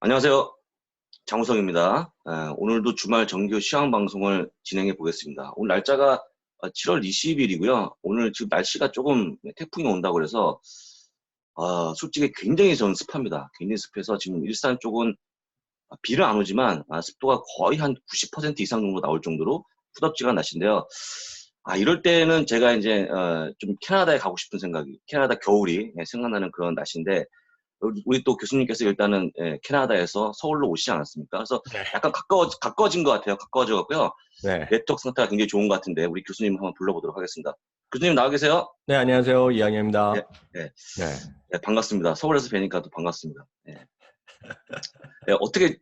안녕하세요. 장우성입니다. 오늘도 주말 정규 시황 방송을 진행해 보겠습니다. 오늘 날짜가 7월 20일이고요. 오늘 지금 날씨가 조금 태풍이 온다고 그래서 솔직히 굉장히 저는 습합니다. 굉장히 습해서 지금 일산 쪽은 비는 안 오지만 습도가 거의 한 90% 이상 정도 나올 정도로 후덥지근한 날씨인데요. 이럴 때는 제가 이제 좀 캐나다에 가고 싶은 생각이, 캐나다 겨울이 생각나는 그런 날씨인데, 우리 또 교수님께서 일단은 캐나다에서 서울로 오시지 않았습니까? 그래서 네. 약간 가까워진 것 같아요. 가까워져 갖고요. 네. 네트워크 상태가 굉장히 좋은 것 같은데 우리 교수님 한번 불러보도록 하겠습니다. 교수님 나와 계세요? 네, 안녕하세요. 예, 이학년입니다. 예, 네. 예, 반갑습니다. 서울에서 뵈니까 또 반갑습니다. 예. 예, 어떻게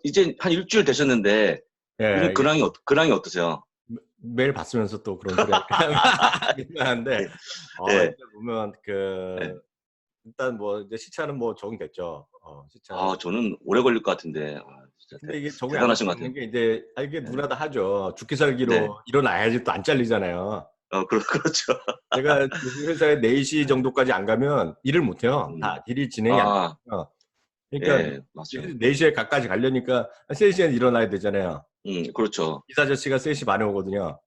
이제 한 일주일 되셨는데 교수님 예, 이게 근황이 어떠세요? 매일 봤으면서 또 그런 소리 하긴 하는데, 예, 예, 이제 보면 예. 일단 뭐 이제 시차는 뭐 적응됐죠. 시차는. 저는 오래 걸릴 것 같은데 진짜 근데 이게 적응이 안 될 대단하신 수 것 있는 같아요. 게 이제, 이게 예. 누구나 다 하죠. 죽기 네, 살기로 일어나야지 또 안 잘리잖아요. 그렇죠. 제가 무슨 회사에 4시 예. 정도까지 안 가면 일을 못 해요. 음, 다 일이 진행이 안 아, 돼요. 그러니까 예, 맞아요. 4시에 가까지 가려니까 3시에 일어나야 되잖아요. 그렇죠. 기사 아저씨가 3시 반에 오거든요.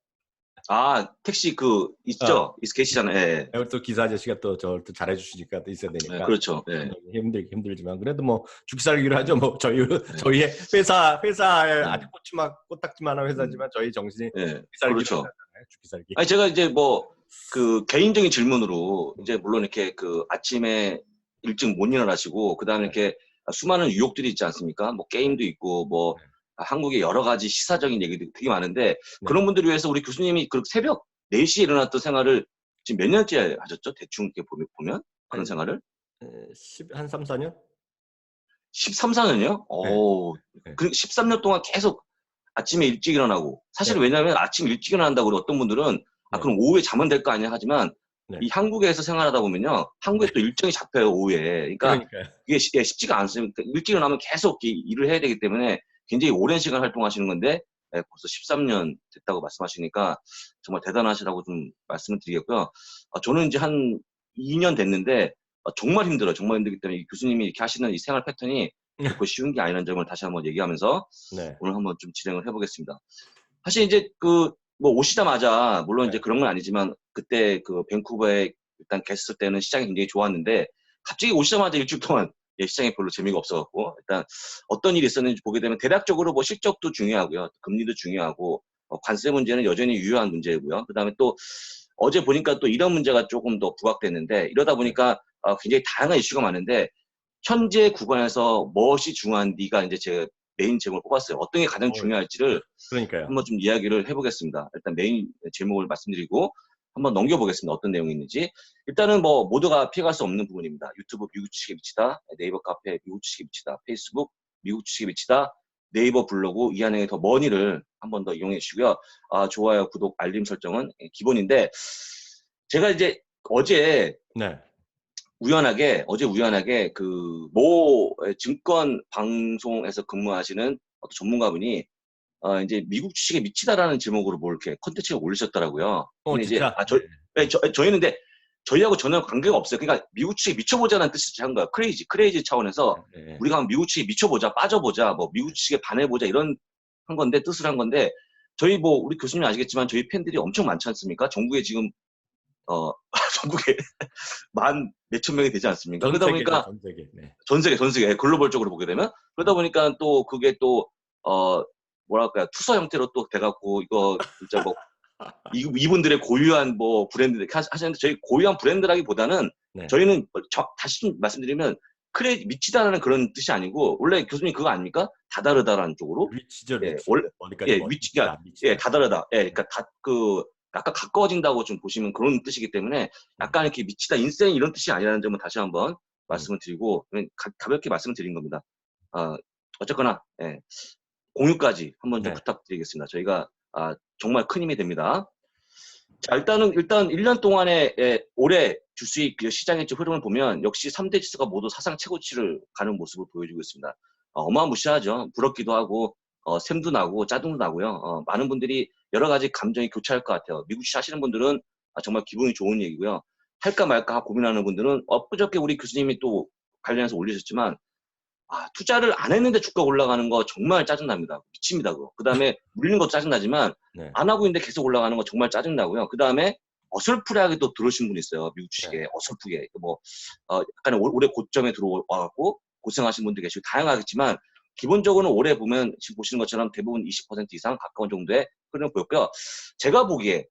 택시 어. 있죠? 계시잖아요. 예, 그리고 또 기사 아저씨가 또 저를 또 잘해주시니까 또 있어야 예, 되니까 그렇죠. 예, 힘들지만 그래도 뭐 죽살기로 하죠. 뭐 예, 저희의 회사에 아주 예, 코딱지만한 음, 회사지만 저희 정신이 예, 죽기살기로 그렇죠. 하잖아요. 죽기살기. 제가 이제 뭐, 개인적인 질문으로, 음, 이제 물론 이렇게 아침에 일찍 못 일어나시고, 그 다음에 네, 이렇게 수많은 유혹들이 있지 않습니까? 뭐, 네, 게임도 있고, 뭐, 네, 한국의 여러 가지 시사적인 얘기들이 되게 많은데, 네. 그런 분들을 위해서 우리 교수님이 그 새벽 4시에 일어났던 생활을 지금 몇 년째 하셨죠? 대충 이렇게 보면? 그런 한, 생활을? 한 3, 4년? 13, 14년이요? 네, 네, 13년 동안 계속 아침에 일찍 일어나고, 사실 네, 왜냐면 아침 일찍 일어난다고 그러고 어떤 분들은, 네, 그럼 오후에 자면 될 거 아니야 하지만, 네, 이 한국에서 생활하다 보면요, 네. 한국에 또 일정이 잡혀요, 오후에. 그러니까 그러니까요. 그게 쉽지가 않습니다. 일찍 일어나면 계속 일을 해야 되기 때문에 굉장히 오랜 시간 활동하시는 건데, 벌써 13년 됐다고 말씀하시니까 정말 대단하시다고 좀 말씀을 드리겠고요. 저는 이제 한 2년 됐는데, 정말 힘들어요. 정말 힘들기 때문에 이 교수님이 이렇게 하시는 이 생활 패턴이 결코 쉬운 게 아니라는 점을 다시 한번 얘기하면서 네, 오늘 한번 좀 진행을 해보겠습니다. 사실 이제 뭐 오시자마자 물론 이제 네, 그런 건 아니지만 그때 밴쿠버에 일단 계셨을 때는 시장이 굉장히 좋았는데 갑자기 오시자마자 일주일 동안 시장이 별로 재미가 없어갖고 일단 어떤 일이 있었는지 보게 되면 대략적으로 뭐 실적도 중요하고요, 금리도 중요하고 관세 문제는 여전히 유효한 문제고요. 그다음에 또 어제 보니까 또 이런 문제가 조금 더 부각됐는데 이러다 네. 보니까 굉장히 다양한 이슈가 많은데 현재 구간에서 무엇이 중요한지가 이제 제 메인 제목을 뽑았어요. 어떤 게 가장 어, 중요할지를 그러니까요. 한번 좀 이야기를 해보겠습니다. 일단 메인 제목을 말씀드리고 한번 넘겨보겠습니다. 어떤 내용이 있는지. 일단은 뭐 모두가 피해갈 수 없는 부분입니다. 유튜브 미국 주식에 미치다, 네이버 카페 미국 주식에 미치다, 페이스북 미국 주식에 미치다, 네이버 블로그 이한영의 더 머니를 한번 더 이용해 주시고요. 좋아요, 구독, 알림 설정은 기본인데 제가 이제 어제 네. 어제 우연하게 모 증권 방송에서 근무하시는 어떤 전문가분이 이제 미국 주식에 미치다라는 제목으로 뭐 이렇게 컨텐츠를 올리셨더라고요. 근데 이제 진짜? 네. 저희는 근데 저희하고 전혀 관계가 없어요. 그러니까 미국 주식에 미쳐보자는 뜻이 한 거야. 크레이지 차원에서 네, 네. 우리가 한번 미국 주식에 미쳐보자, 빠져보자, 뭐 미국 주식에 반해보자 이런 한 건데 뜻을 한 건데 저희 뭐 우리 교수님 아시겠지만 저희 팬들이 엄청 많지 않습니까? 전국에 지금 어 전국에 만 몇천 명이 되지 않습니까? 전 그러다 세계죠, 보니까 전 세계. 네. 전 세계 글로벌적으로 보게 되면 그러다 보니까 또 그게 또 어 뭐랄까요 투서 형태로 또 돼갖고 이거 진짜 뭐 이분들의 고유한 뭐 브랜드 하시는데 저희 고유한 브랜드라기보다는 네. 저희는 다시 좀 말씀드리면 미치다라는 그런 뜻이 아니고 원래 교수님 그거 아닙니까? 다다르다라는 쪽으로 리치죠, 예, 리치. 원래 어디까지 그러니까 미치다, 미치다. 다다르다 네. 그러니까 약간 가까워진다고 좀 보시면 그런 뜻이기 때문에 음, 약간 이렇게 미치다 인생 이런 뜻이 아니라는 점을 다시 한번 음. 말씀을 드리고 가볍게 말씀을 드린 겁니다. 어쨌거나 공유까지 한번 좀 네. 부탁드리겠습니다. 저희가 정말 큰 힘이 됩니다. 자, 일단 1년 동안의 올해 주수익 시장의 흐름을 보면 역시 3대 지수가 모두 사상 최고치를 가는 모습을 보여주고 있습니다. 어마무시하죠. 부럽기도 하고 샘도 나고 짜증도 나고요. 많은 분들이 여러 가지 감정이 교차할 것 같아요. 미국 시장 하시는 분들은 정말 기분이 좋은 얘기고요. 할까 말까 고민하는 분들은 엊그저께 우리 교수님이 또 관련해서 올리셨지만 투자를 안 했는데 주가 올라가는 거 정말 짜증납니다. 미칩니다, 그거. 그 다음에 물리는 것도 짜증나지만, 네. 안 하고 있는데 계속 올라가는 거 정말 짜증나고요. 그 다음에 어설프하게 또 들어오신 분 있어요. 미국 주식에. 네. 어설프게. 약간 올해 고점에 들어와갖고 고생하신 분도 계시고, 다양하겠지만, 기본적으로는 올해 보면 지금 보시는 것처럼 대부분 20% 이상 가까운 정도의 흐름을 보였고요. 제가 보기에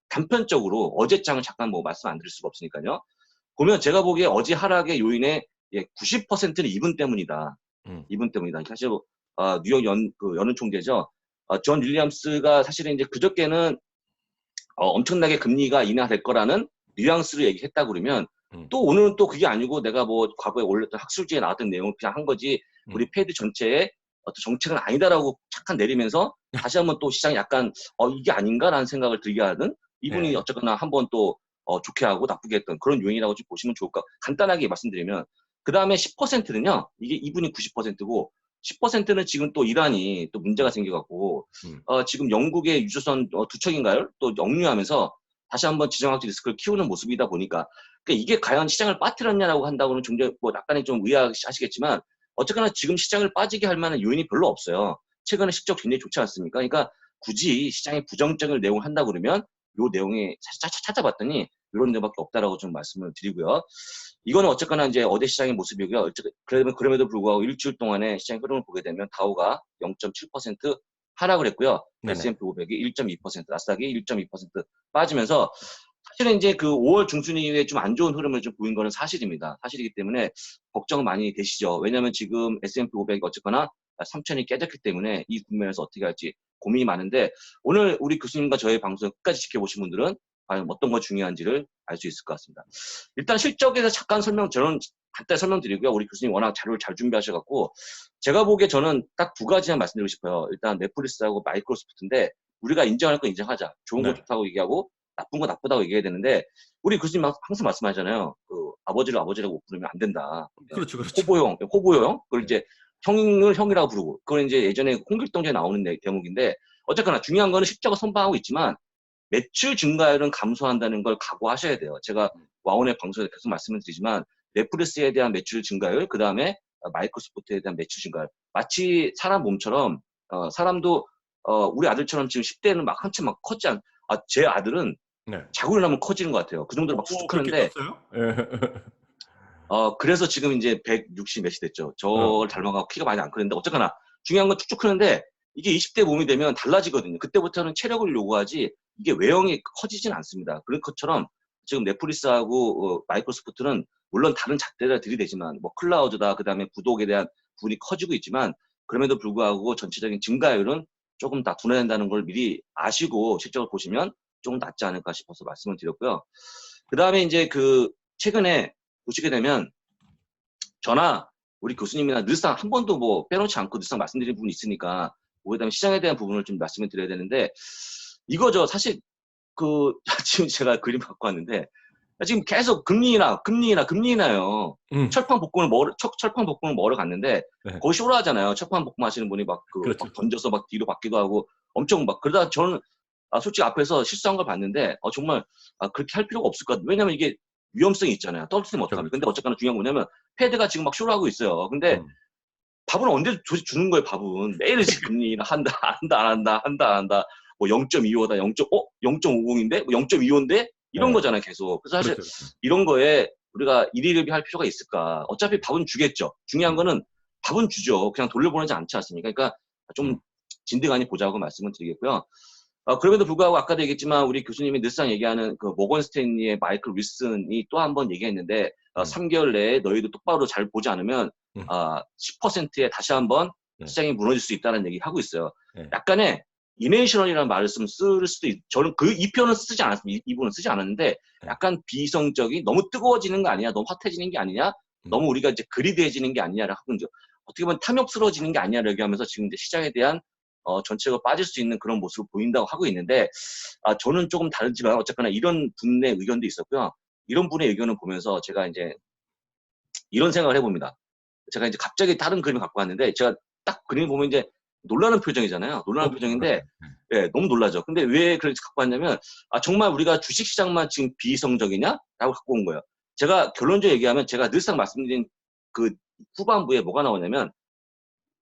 단편적으로 어제장을 잠깐 뭐 말씀 안 드릴 수가 없으니까요. 보면 제가 보기에 어제 하락의 요인의 90%는 이분 때문이다. 이분 때문이다. 사실 뉴욕 연은 총재죠. 존 윌리엄스가 사실은 이제 그저께는 엄청나게 금리가 인하될 거라는 뉘앙스로 얘기했다 그러면 또 오늘은 또 그게 아니고 내가 뭐 과거에 올렸던 학술지에 나왔던 내용을 그냥 한 거지 우리 패드 전체의 어떤 정책은 아니다라고 착한 내리면서 다시 한번 또 시장이 약간 이게 아닌가라는 생각을 들게 하는 이분이 네. 어쨌거나 한번 또 좋게 하고 나쁘게 했던 그런 요인이라고 좀 보시면 좋을 것 같고 간단하게 말씀드리면 그 다음에 10%는요 이게 이분이 90%고 10%는 지금 또 이란이 또 문제가 생겨갖고 지금 영국의 유조선 두 척인가요? 또 역류하면서 다시 한번 지정학적 리스크를 키우는 모습이다 보니까 그러니까 이게 과연 시장을 빠뜨렸냐라고 한다고는 좀 뭐 약간의 좀 의아하시겠지만 어쨌거나 지금 시장을 빠지게 할 만한 요인이 별로 없어요. 최근에 실적 굉장히 좋지 않습니까? 그러니까 굳이 시장에 부정적인 내용을 한다 그러면 요 내용에 찾아봤더니 이런 데밖에 없다라고 좀 말씀을 드리고요. 이거는 어쨌거나 이제 어제 시장의 모습이고요. 그럼에도 불구하고 일주일 동안의 시장 흐름을 보게 되면 다우가 0.7% 하락을 했고요. 네네. S&P 500이 1.2%, 나스닥이 1.2% 빠지면서 사실은 이제 그 5월 중순 이후에 좀 안 좋은 흐름을 좀 보인 거는 사실입니다. 사실이기 때문에 걱정 많이 되시죠. 왜냐하면 지금 S&P 500이 어쨌거나 3천이 깨졌기 때문에 이 국면에서 어떻게 할지 고민이 많은데 오늘 우리 교수님과 저의 방송을 끝까지 지켜보신 분들은 과연 어떤 거 중요한지를 알 수 있을 것 같습니다. 일단 실적에서 잠깐 저는 간단히 설명드리고요. 우리 교수님 워낙 자료를 잘 준비하셔갖고 제가 보기에 저는 딱 두 가지만 말씀드리고 싶어요. 일단 넷플릭스하고 마이크로소프트인데 우리가 인정할 건 인정하자. 좋은 거 네. 좋다고 얘기하고 나쁜 거 나쁘다고 얘기해야 되는데 우리 교수님 항상 말씀하잖아요. 그 아버지를 아버지라고 부르면 안 된다. 그렇죠, 그렇죠. 호보형. 그걸 네. 이제 형을 형이라고 부르고 그건 이제 예전에 홍길동전에 나오는 대목인데 어쨌거나 중요한 거는 실적을 선방하고 있지만 매출 증가율은 감소한다는 걸 각오하셔야 돼요. 제가 와운의 방송에서 계속 말씀을 드리지만 넷플릭스에 대한 매출 증가율, 그 다음에 마이크로소프트에 대한 매출 증가율. 마치 사람 몸처럼 사람도 우리 아들처럼 지금 10대는 막 한참 막 컸지 제 아들은 네. 자고 일어나면 커지는 것 같아요. 그 정도로 막 수축 그렇게 크는데 컸어요? 예. 그래서 지금 이제 160 몇이 됐죠. 저를 닮아가고 키가 많이 안 크는데 어쨌거나 중요한 건 쭉쭉 크는데 이게 20대 몸이 되면 달라지거든요. 그때부터는 체력을 요구하지 이게 외형이 커지진 않습니다. 그런 것처럼 지금 넷플릭스하고 마이크로소프트는 물론 다른 잣대가 들이대지만 뭐 클라우드다 그다음에 구독에 대한 부분이 커지고 있지만 그럼에도 불구하고 전체적인 증가율은 조금 다 둔화된다는 걸 미리 아시고 실적을 보시면 조금 낫지 않을까 싶어서 말씀을 드렸고요. 그다음에 이제 그 최근에 보시게 되면 저나 우리 교수님이나 늘상 한 번도 뭐 빼놓지 않고 늘상 말씀드린 부분이 있으니까 그다음에 시장에 대한 부분을 좀 말씀을 드려야 되는데 이거죠. 사실 그 지금 제가 그림 갖고 왔는데 지금 계속 금리 인하요. 철판 복권을 먹으러 갔는데 네. 거기 쇼를 하잖아요. 철판 복권 하시는 분이 막 그렇죠. 막 던져서 막 뒤로 받기도 하고 엄청 막 그러다 저는 솔직히 앞에서 실수한 걸 봤는데 정말 그렇게 할 필요가 없을 것 같아요. 왜냐면 이게 위험성이 있잖아요. 떨어뜨리면 그렇죠, 어떡합니까? 그렇죠. 근데 어쨌거나 중요한 건 뭐냐면 패드가 지금 막 쇼를 하고 있어요. 근데 밥은 언제 주는 거예요, 밥은. 매일 금리 인하 한다. 뭐 0.25다, 0.50인데? 뭐 0.25인데? 이런 네. 거잖아요, 계속. 그래서 사실 그렇죠, 그렇죠. 이런 거에 우리가 일희일비 할 필요가 있을까? 어차피 밥은 주겠죠. 중요한 거는 밥은 주죠. 그냥 돌려보내지 않지 않습니까? 그러니까 좀 진득하니 보자고 말씀을 드리겠고요. 그럼에도 불구하고 아까도 얘기했지만 우리 교수님이 늘상 얘기하는 그 모건 스탠리의 마이클 윌슨이 또 한 번 얘기했는데 3개월 내에 너희도 똑바로 잘 보지 않으면 10%에 다시 한번 네. 시장이 무너질 수 있다는 얘기 하고 있어요. 네. 약간의 이메이셔널이라는 말을 쓸 수도 저는 이 표현은 쓰지 않았습니다. 이 부분은 쓰지 않았는데 약간 비이성적인 너무 뜨거워지는 거 아니냐, 너무 핫해지는 게 아니냐, 너무 우리가 이제 그리드해지는 게 아니냐를 하고 이제 어떻게 보면 탐욕스러워지는 게 아니냐를 얘기하면서 지금 이제 시장에 대한 전체적으로 빠질 수 있는 그런 모습을 보인다고 하고 있는데 저는 조금 다르지만 어쨌거나 이런 분의 의견도 있었고요. 이런 분의 의견을 보면서 제가 이제 이런 생각을 해봅니다. 제가 이제 갑자기 다른 그림을 갖고 왔는데 제가 딱 그림 보면 이제 놀라는 표정이잖아요. 놀라는 표정인데 네, 너무 놀라죠. 근데 왜 그렇게 갖고 왔냐면 정말 우리가 주식시장만 지금 비이성적이냐? 라고 갖고 온 거예요. 제가 결론적으로 얘기하면 제가 늘상 말씀드린 그 후반부에 뭐가 나오냐면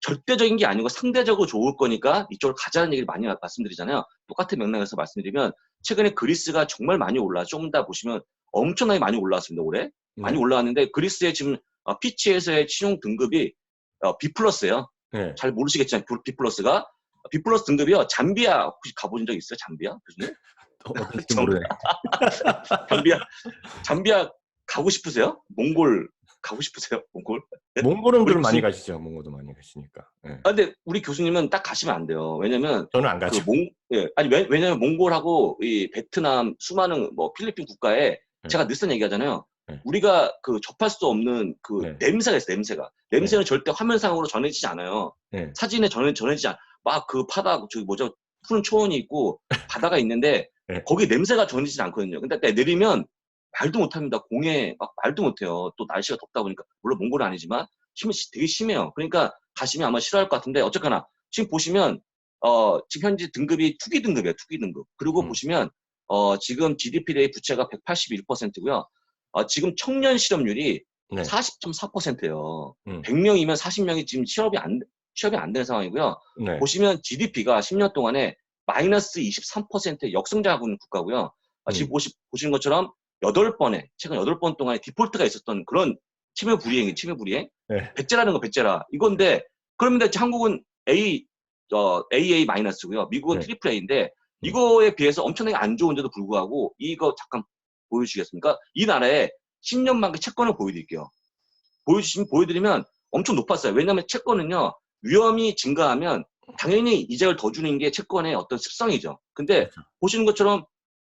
절대적인 게 아니고 상대적으로 좋을 거니까 이쪽으로 가자는 얘기를 많이 말씀드리잖아요. 똑같은 맥락에서 말씀드리면 최근에 그리스가 정말 많이 올라. 좀 더 보시면 엄청나게 많이 올라왔습니다. 올해 많이 네. 올라왔는데 그리스의 지금 피치에서의 신용 등급이 B 플러스예요. 네. 잘 모르시겠지만 B 플러스가 B 플러스 등급이요. 잠비아 혹시 가보신 적 있어요? 잠비아 교수님? 어떤지 모르네. 잠비아 잠비아 가고 싶으세요? 몽골 가고 싶으세요? 몽골? 우리 몽골은 많이 교수님, 가시죠. 몽골도 많이 가시니까. 네. 근데 우리 교수님은 딱 가시면 안 돼요. 왜냐면 저는 안 가죠. 예, 아니 왜냐면 몽골하고 이 베트남 수많은 뭐 필리핀 국가에 네. 제가 늘상 얘기하잖아요. 네. 우리가 접할 수 없는 네. 냄새가 있어요. 냄새는 절대 화면상으로 전해지지 않아요. 네. 사진에 전해지지 않아. 막 바다 저기 뭐죠? 푸른 초원이 있고 바다가 있는데 네. 거기 냄새가 전해지지 않거든요. 근데 내리면 말도 못합니다. 공에 막 말도 못해요. 또 날씨가 덥다 보니까 물론 몽골은 아니지만 되게 심해요. 그러니까 가시면 아마 싫어할 것 같은데 어쨌거나 지금 보시면 지금 현재 등급이 투기 등급이에요. 투기 등급. 그리고 보시면 지금 GDP 대 부채가 181%고요. 지금 청년 실업률이 네. 40.4%예요. 음. 100명이면 40명이 지금 취업이 안 되는 상황이고요. 네. 보시면 GDP가 10년 동안에 마이너스 23%의 역성장하고 있는 국가고요. 지금 보시는 것처럼 최근 8번 동안에 디폴트가 있었던 그런 치매 불이행. 네. 배째라는 거, 배째라. 이건데, 그러면 한국은 AA 마이너스고요. 미국은 네. 트리플 A인데, 이거에 비해서 엄청나게 안 좋은데도 불구하고, 이거 잠깐 보여주시겠습니까? 이 나라에 10년 만기 채권을 보여드릴게요. 보여드리면 엄청 높았어요. 왜냐하면 채권은요, 위험이 증가하면 당연히 이자를 더 주는 게 채권의 어떤 습성이죠. 근데 그렇죠. 보시는 것처럼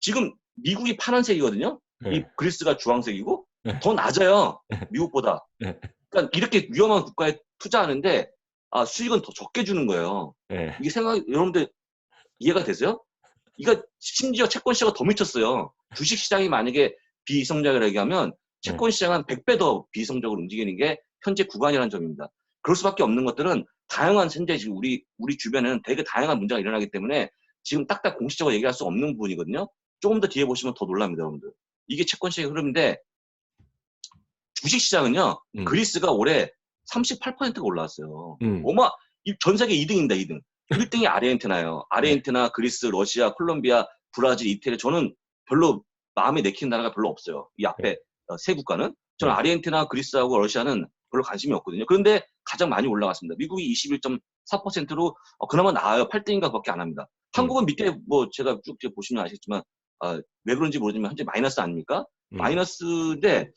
지금 미국이 파란색이거든요. 네. 이 그리스가 주황색이고 네. 더 낮아요. 미국보다. 네. 그러니까 이렇게 위험한 국가에 투자하는데 수익은 더 적게 주는 거예요. 네. 이게 여러분들 이해가 되세요? 이거 심지어 채권 시장은 더 미쳤어요. 주식 시장이 만약에 비이성적이라고 얘기하면 채권 시장은 100배 더 비이성적으로 움직이는 게 현재 구간이라는 점입니다. 그럴 수밖에 없는 것들은 다양한 현재 지금 우리 주변에는 되게 다양한 문제가 일어나기 때문에 지금 딱딱 공식적으로 얘기할 수 없는 부분이거든요. 조금 더 뒤에 보시면 더 놀랍니다, 여러분들. 이게 채권 시장의 흐름인데 주식 시장은요. 그리스가 올해 38%가 올라왔어요. 전 세계 2등입니다, 2등. 1등이 아르헨티나예요. 아르헨티나, 그리스, 러시아, 콜롬비아, 브라질, 이태리. 저는 별로 마음에 내키는 나라가 별로 없어요. 이 앞에 세 국가는. 저는 아르헨티나, 그리스하고 러시아는 별로 관심이 없거든요. 그런데 가장 많이 올라갔습니다. 미국이 21.4%로 그나마 나아요. 8등인가 그밖에 안 합니다. 한국은 밑에 제가 쭉 보시면 아시겠지만 왜 그런지 모르지만 현재 마이너스 아닙니까? 마이너스인데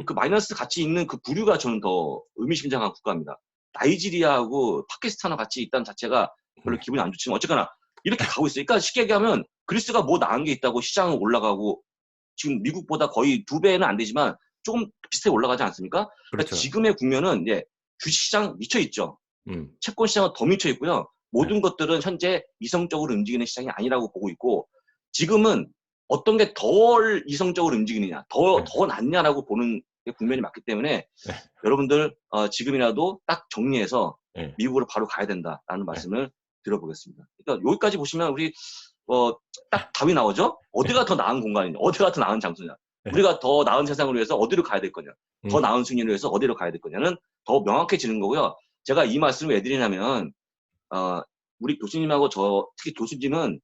그 마이너스 같이 있는 그 부류가 저는 더 의미심장한 국가입니다. 나이지리아하고 파키스탄과 같이 있다는 자체가 별로 기분이 안 좋지만 어쨌거나 이렇게 가고 있어요. 그러니까 쉽게 얘기하면 그리스가 뭐 나은 게 있다고 시장은 올라가고 지금 미국보다 거의 2배는 안 되지만 조금 비슷하게 올라가지 않습니까? 그러니까 지금의 국면은 주식시장 미쳐있죠. 채권시장은 더 미쳐있고요. 모든 것들은 현재 이성적으로 움직이는 시장이 아니라고 보고 있고 지금은 어떤 게 덜 이성적으로 움직이느냐, 더 낫냐라고 보는 게 국면이 맞기 때문에 여러분들 지금이라도 딱 정리해서 미국으로 바로 가야 된다라는 말씀을 드려보겠습니다. 그러니까 여기까지 보시면 우리 딱 답이 나오죠? 어디가 더 나은 공간이냐, 어디가 더 나은 장소냐, 우리가 더 나은 세상을 위해서 어디로 가야 될 거냐, 더 나은 승리를 위해서 어디로 가야 될 거냐는 더 명확해지는 거고요. 제가 이 말씀을 왜 드리냐면 우리 교수님하고 특히 교수님은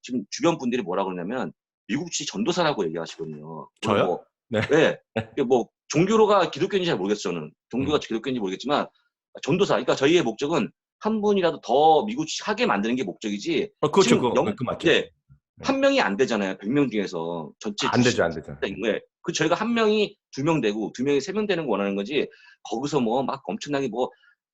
지금 주변 분들이 뭐라 그러냐면 미국식 전도사라고 얘기하시거든요. 저요? 네. 종교가 기독교인지 잘 모르겠어요. 저는 종교가 기독교인지 모르겠지만 전도사. 그러니까 저희의 목적은 한 분이라도 더 미국식하게 만드는 게 목적이지. 그렇죠. 그 맞죠. 한 명이 안 되잖아요. 100명 중에서 전체 안 되죠. 저희가 한 명이 2명 되고 2명이 3명 되는 거 원하는 거지. 거기서 막 엄청나게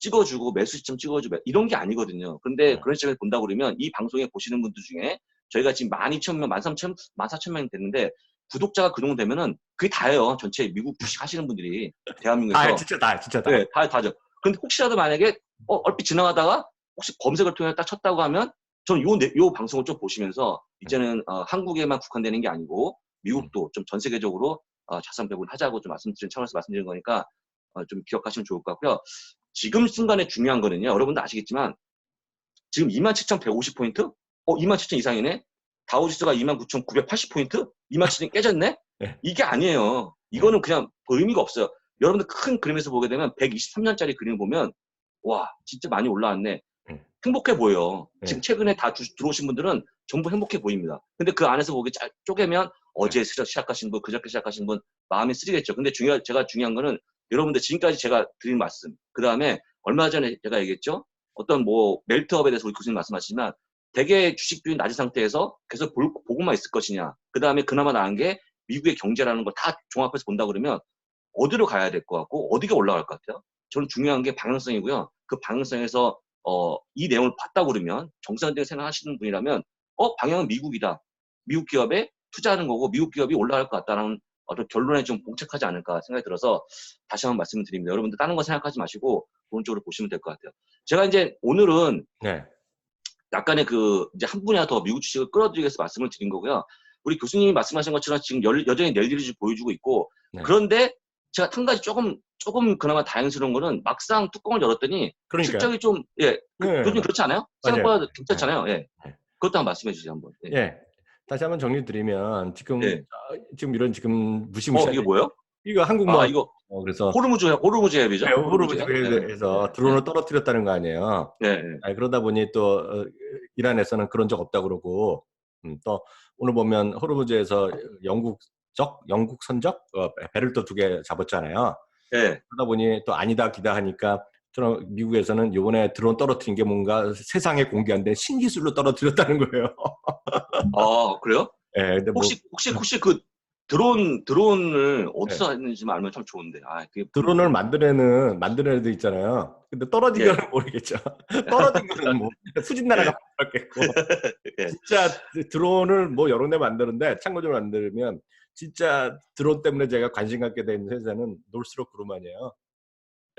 찍어주고 매수 시점 찍어주고 이런 게 아니거든요. 그런데 그런 시점에서 본다고 그러면 이 방송에 보시는 분들 중에 저희가 지금 12,000명, 13,000, 14,000명이 됐는데 구독자가 그 정도 되면은 그게 다예요. 전체 미국 주식 하시는 분들이 대한민국에서. 진짜 다. 네, 다죠. 근데 혹시라도 만약에 얼핏 지나가다가 혹시 검색을 통해 딱 쳤다고 하면 저는 요 방송을 좀 보시면서 이제는 한국에만 국한되는 게 아니고 미국도 좀 전 세계적으로 자산 배분 하자고 좀 말씀드린 차원에서 말씀드린 거니까 좀 기억하시면 좋을 것 같고요. 지금 순간에 중요한 거는요. 여러분도 아시겠지만 지금 27,150포인트? 27,000 이상이네? 다우지수가 29,980포인트? 27,000이 깨졌네? 이게 아니에요. 이거는 그냥 의미가 없어요. 여러분들 큰 그림에서 보게 되면 123년짜리 그림을 보면 와 진짜 많이 올라왔네. 행복해 보여. 지금 최근에 다 들어오신 분들은 전부 행복해 보입니다. 근데 그 안에서 보기 쪼개면 어제 시작하신 분, 그저께 시작하신 분 마음이 쓰리겠죠. 근데 제가 중요한 거는 여러분들 지금까지 제가 드린 말씀, 그 다음에 얼마 전에 제가 얘기했죠. 어떤 뭐 멜트업에 대해서 우리 교수님 말씀하시지만 대개 주식들이 낮은 상태에서 계속 보고만 있을 것이냐. 그 다음에 그나마 나은 게 미국의 경제라는 걸 다 종합해서 본다 그러면 어디로 가야 될 것 같고 어디가 올라갈 것 같아요? 저는 중요한 게 방향성이고요. 그 방향성에서 이 내용을 봤다 그러면 정상적인 생각하시는 분이라면 방향은 미국이다. 미국 기업에 투자하는 거고 미국 기업이 올라갈 것 같다는 어떤 결론에 좀 봉착하지 않을까 생각이 들어서 다시 한번 말씀을 드립니다. 여러분들 다른 거 생각하지 마시고 오른쪽으로 보시면 될 것 같아요. 제가 이제 오늘은 네. 약간의 이제 한 분야 더 미국 주식을 끌어들이기 위해서 말씀을 드린 거고요. 우리 교수님이 말씀하신 것처럼 지금 여전히 랠리를 보여주고 있고 네. 그런데 제가 한 가지 조금 그나마 다행스러운 거는 막상 뚜껑을 열었더니 그러니까요. 실적이 좀 교수님 그렇지 않아요? 생각보다 괜찮잖아요. 예. 그것도 한번 말씀해 주세요 한번. 예. 예. 다시 한번 정리드리면 지금 예. 지금 이런 지금 무시무시한 이거 뭐예요? 이거 한국뭐 이거 그래서 호르무즈 앱이죠? 네, 호르무즈에서 드론을 떨어뜨렸다는 거 아니에요. 네. 그러다 보니 또 이란에서는 그런 적 없다 그러고 또 오늘 보면 호르무즈에서 영국 선적 배를 또 2개 잡았잖아요. 네. 그러다 보니 또 아니다 기다 하니까 미국에서는 이번에 드론 떨어뜨린 게 뭔가 세상에 공개 안 된 신기술로 떨어뜨렸다는 거예요. 그래요? 네, 근데 혹시 그 드론을 어디서 했는지만 알면 참 좋은데. 드론을 만드는 애도 있잖아요. 근데 떨어진 거는 모르겠죠. 떨어진 거는 뭐 수진 나라가 만들었겠고. 진짜 드론을 뭐 여러 대 만드는데 참고적으로 만들면 진짜 드론 때문에 제가 관심 갖게 된 회사는 놀스록 그루만이에요.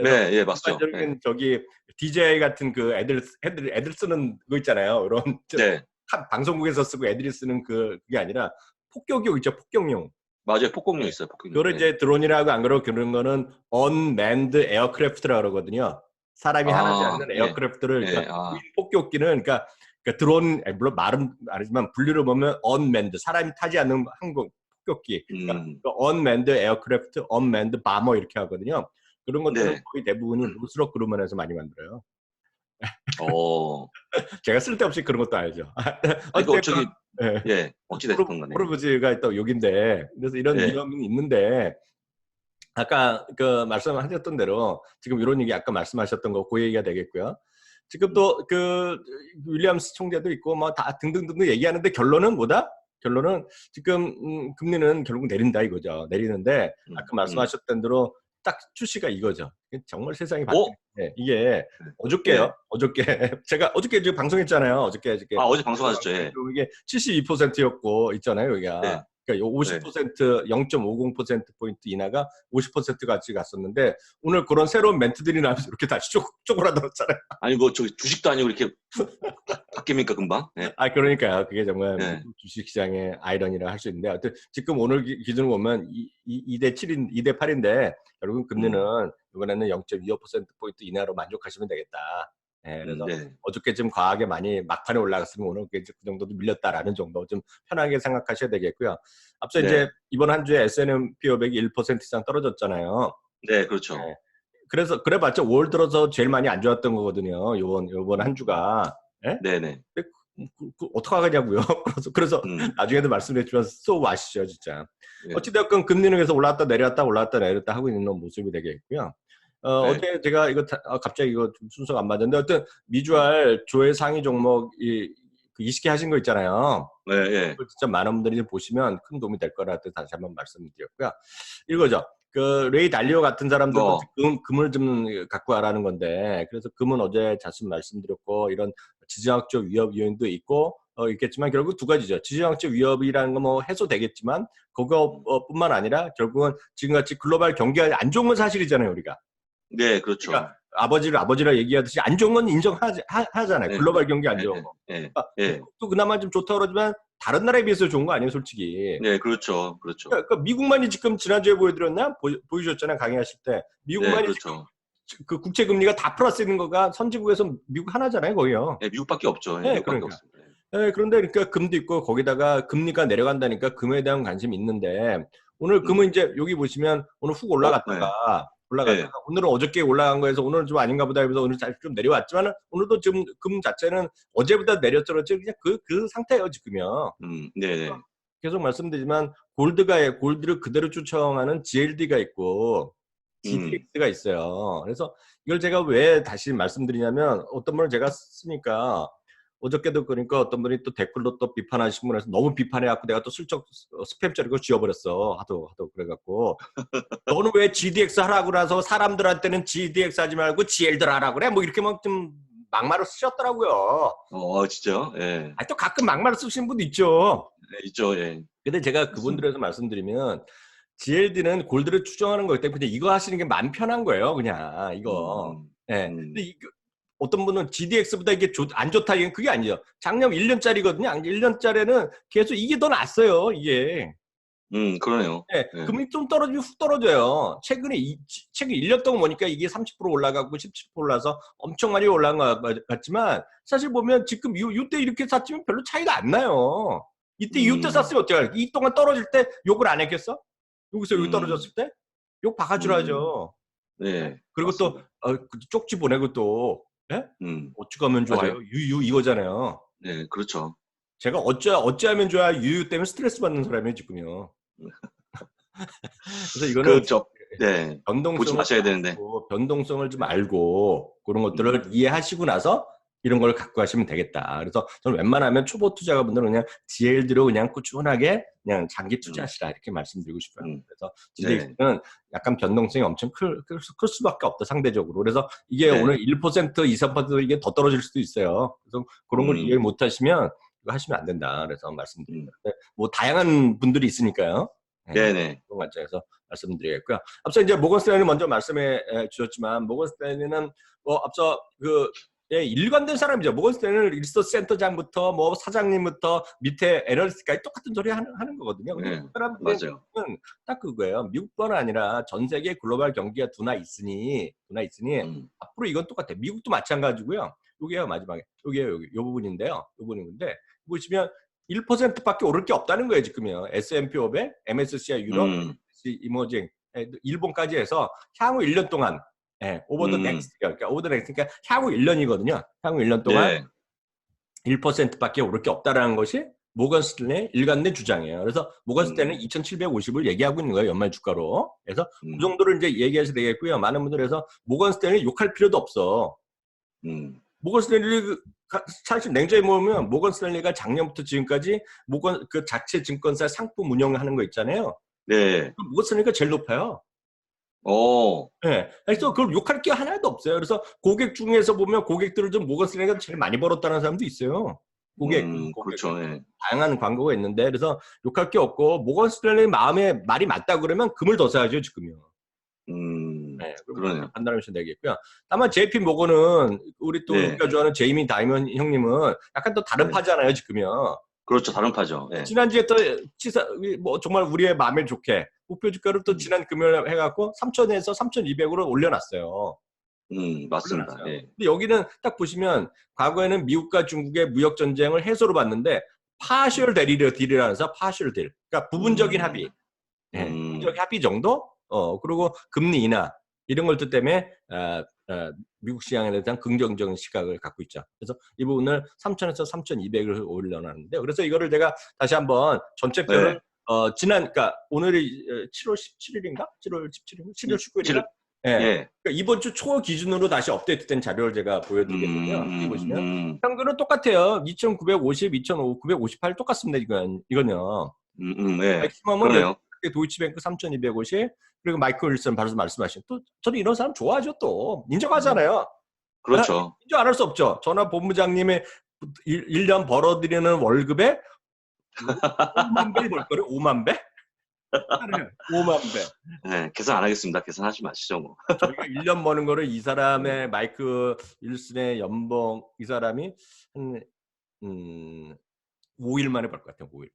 네, 예, 맞죠. 일반적인 저기 DJI 같은 그 애들 쓰는 거 있잖아요. 이런 방송국에서 쓰고 애들이 쓰는 그게 아니라 폭격용 있죠. 폭격용. 맞아요. 폭격용 있어요. 폭격용. 그걸 이제 드론이라고 안 그러고 그런 거는 unmanned aircraft라고 그러거든요. 사람이 하지 않는 에어크래프트를 그러니까 폭격기는 그러니까 드론 물론 말은 아니지만 분류를 보면 unmanned 사람이 타지 않는 항공 폭격기. 그러니까 unmanned aircraft, unmanned bomber 이렇게 하거든요. 그런 것들은 거의 대부분이 놀스록 그루먼에서 많이 만들어요. 제가 쓸데없이 그런 것도 알죠. 어찌됐든 간에. 호르무즈가 또 여긴데 그래서 이런 위험이 있는데 아까 그 말씀하셨던 대로 지금 이런 얘기 아까 말씀하셨던 거 그 얘기가 되겠고요. 지금 또 그 윌리엄스 총재도 있고 뭐 다 등등등등 얘기하는데 결론은 뭐다? 결론은 지금 금리는 결국 내린다 이거죠. 내리는데 아까 말씀하셨던 대로 딱 출시가 이거죠. 정말 세상이 바뀌는데 이게 어저께요. 어저께 제가 어저께 지금 방송했잖아요. 어저께. 어제 방송하셨죠. 이게 72%였고 있잖아요. 여기가. 그러니까 50% 0.50%포인트 인하가 50%까지 갔었는데 오늘 그런 새로운 멘트들이 나면서 이렇게 다시 쪼그라들었잖아요. 아니 뭐 저기 주식도 아니고 이렇게 바뀝니까 금방? 그러니까요. 그게 정말 주식시장의 아이러니라 할 수 있는데 하여튼 지금 오늘 기준으로 보면 2대 7인 2대 8인데 결국은 금리는 이번에는 0.25%포인트 인하로 만족하시면 되겠다. 그래서 어저께 좀 과하게 많이 막판에 올라갔으면 오늘 그 정도도 밀렸다라는 정도 좀 편하게 생각하셔야 되겠고요. 앞서 이제 이번 한 주에 S&P 500이 1% 이상 떨어졌잖아요. 네, 그렇죠. 그래서 그래봤자 5월 들어서 제일 많이 안 좋았던 거거든요. 요번 한 주가. 네네. 어떡하냐고요. 그래서 나중에도 말씀드렸지만 아시죠, 진짜. 어찌되었건 금리는 그래서 올랐다 내렸다 하고 있는 모습이 되겠고요. 어제 제가 이거 갑자기 이거 순서가 안 맞았는데 어떤 미주알 조회 상위 종목 그 20개 하신 거 있잖아요. 그걸 진짜 많은 분들이 보시면 큰 도움이 될 거라 다시 한번 말씀드렸고요. 이거죠. 그 레이 달리오 같은 사람들도 금을 좀 갖고 와라는 건데 그래서 금은 어제 자주 말씀드렸고 이런 지정학적 위협 요인도 있고 있겠지만 결국 두 가지죠. 지정학적 위협이라는 건 뭐 해소되겠지만 그거뿐만 아니라 결국은 지금같이 글로벌 경기가 안 좋은 건 사실이잖아요, 우리가. 네, 그렇죠. 그러니까 아버지라 얘기하듯이 안 좋은 건 인정하잖아요. 글로벌 경기 안 좋은 거. 또 그나마 좀 좋다고 그러지만 다른 나라에 비해서 좋은 거 아니에요, 솔직히. 네, 그렇죠. 그러니까 미국만이 지금 지난주에 보여드렸나? 보여주셨잖아요, 강의하실 때. 미국만이 지금 그 국채 금리가 다 플러스 있는 거가 선진국에서 미국 하나잖아요, 거기요. 네, 미국밖에 없죠. 미국밖에 없습니다. 그런데 그러니까 금도 있고 거기다가 금리가 내려간다니까 금에 대한 관심이 있는데 오늘 금은 이제 여기 보시면 오늘 훅 올라갔다가 네. 오늘은 어저께 올라간 거에서 오늘은 좀 아닌가 보다 해서 오늘 좀 내려왔지만 오늘도 지금 금 자체는 어제보다 내렸더라도 그냥 그 상태예요 지금요. 네네. 계속 말씀드리지만 골드를 그대로 쫓아가는 GLD가 있고 GDX가 있어요. 그래서 이걸 제가 왜 다시 말씀드리냐면 어떤 분을 제가 쓰니까 어저께도 그러니까 어떤 분이 또 댓글로 또 비판하신 분에서 너무 비판해갖고 내가 또 슬쩍 스팸 처리고 지워버렸어. 하도 그래갖고 너는 왜 GDX 하라고 그래서 사람들한테는 GDX 하지 말고 GL들 하라고 그래? 뭐 이렇게 막 좀 막말을 쓰셨더라고요. 진짜요? 예. 또 가끔 막말을 쓰시는 분도 있죠. 네, 있죠, 예. 근데 제가 그분들에서 말씀드리면 GLD는 골드를 추정하는 거기 때문에 그냥 이거 하시는 게 마음 편한 거예요. 그냥 이거. 예. 근데 어떤 분은 GDX보다 이게 안 좋다 이게 그게 아니죠. 작년 1년짜리거든요. 1년짜리는 계속 이게 더 낫어요. 이게. 그러네요. 네, 금리 좀 떨어지면 훅 떨어져요. 최근 1년 동안 보니까 이게 30% 올라가고 17% 올라서 엄청 많이 올라간 것 같지만 사실 보면 지금 이때 이렇게 샀으면 별로 차이가 안 나요. 이때 샀으면 어떻게 할까? 이 동안 떨어질 때 욕을 안 했겠어? 여기서 여기 떨어졌을 때? 욕 바가지로 하죠. 네. 그리고 맞습니다. 또 쪽지 보내고 또 네? 어찌하면 좋아요? 맞아요. 유유 이거잖아요. 네, 그렇죠. 제가 어찌하면 좋아요? 유유 때문에 스트레스 받는 사람이에요 지금요. 그래서 이거는 네. 보지 마셔야 되는데. 변동성을 좀 알고 그런 것들을 이해하시고 나서 이런 걸 갖고 가시면 되겠다. 그래서 저는 웬만하면 초보 투자가분들은 그냥 GLD로 그냥 꾸준하게 그냥 장기 투자하시라 이렇게 말씀드리고 싶어요. 그래서 GDX는 약간 변동성이 엄청 클 수밖에 없다 상대적으로. 그래서 이게 오늘 1%, 2% 이게 더 떨어질 수도 있어요. 그래서 그런 걸 이해 못하시면 이거 하시면 안 된다. 그래서 말씀드립니다. 뭐 다양한 분들이 있으니까요. 네네. 그런 관점에서 말씀드리겠고요. 앞서 이제 모건 스탠리 먼저 말씀해 주셨지만 모건 스탠리는 앞서 일관된 사람이죠. 모건 스탠리는 리서치 센터장부터 뭐 사장님부터 밑에 애널리스트까지 똑같은 소리 하는 거거든요. 근데 그 사람들은 딱 그거예요. 미국뿐 아니라 전 세계 글로벌 경기가 둔화 있으니 앞으로 이건 똑같아요. 미국도 마찬가지고요. 여기요 마지막에 여기 부분인데요. 이 부분인데 보시면 1%밖에 오를 게 없다는 거예요, 지금요. S&P 500, MSCI 유럽, 이머징, 일본까지 해서 향후 1년 동안 over the next, 그러니까 향후 1년이거든요. 향후 1년 동안 1%밖에 오를 게 없다라는 것이 모건 스탠리의 일관된 주장이에요. 그래서 모건 스탠리는 2,750을 얘기하고 있는 거예요, 연말 주가로. 그래서 그 정도를 이제 얘기하셔야 되겠고요. 많은 분들이 해서 모건 스탠리 욕할 필요도 없어. 모건 스탠리 사실 냉정히 보면 모건 스탠리가 작년부터 지금까지 그 자체 증권사 상품 운영하는 거 있잖아요. 네. 모건 스탠리가 제일 높아요. 네. 그래서 그걸 욕할 게 하나도 없어요. 그래서 고객 중에서 보면 고객들을 좀 모건 스탠리가 제일 많이 벌었다는 사람도 있어요. 고객. 그렇죠. 네. 다양한 광고가 있는데 그래서 욕할 게 없고 모건 스탠리 마음에 말이 맞다 그러면 금을 더 사야죠 지금요. 네, 그러네요. 판단하시면 되겠고요. 다만 JP 모건은 우리 또 우리가 좋아하는 제이미 다이먼 형님은 약간 또 다른 파잖아요 지금요. 그렇죠, 다른 파죠. 네. 지난주에 또 정말 우리의 마음에 좋게 목표 주가를 또 지난 금요일 해갖고 3,000에서 3,200으로 올려놨어요. 맞습니다. 네. 근데 여기는 딱 보시면 과거에는 미국과 중국의 무역 전쟁을 해소로 봤는데 파셜 딜이라는 서 파셜 딜, 그러니까 부분적인 합의, 부분적인 합의 정도. 그리고 금리 인하 이런 것들 때문에 미국 시장에 대한 긍정적인 시각을 갖고 있죠. 그래서 이 부분을 3,000에서 3,200을 올려놨는데 그래서 이거를 제가 다시 한번 전체표를 그러니까 오늘이 7월 17일인가? 7월 17일? 7월 19일인가? 그러니까 이번 주 초 기준으로 다시 업데이트된 자료를 제가 보여드리겠고요. 여기 보시면 평균은 똑같아요. 2,950, 2,958 똑같습니다. 이건요. 맥시멈은 도이치뱅크 3,250 그리고 마이클 윌슨 바로 말씀하신 또 저는 이런 사람 좋아하죠. 또 인정하잖아요. 그렇죠. 인정 안 할 수 없죠. 전화 본부장님의 1년 벌어들이는 월급에 5만 배 벌 거를 5만 배? 5만 배. 네, 계산 안 하겠습니다. 계산하지 마시죠, 뭐. 저희가 1년 버는 거를 이 사람의 마이클 윌슨의 연봉 이 사람이 한 5일 만에 벌 것 같아요. 5일.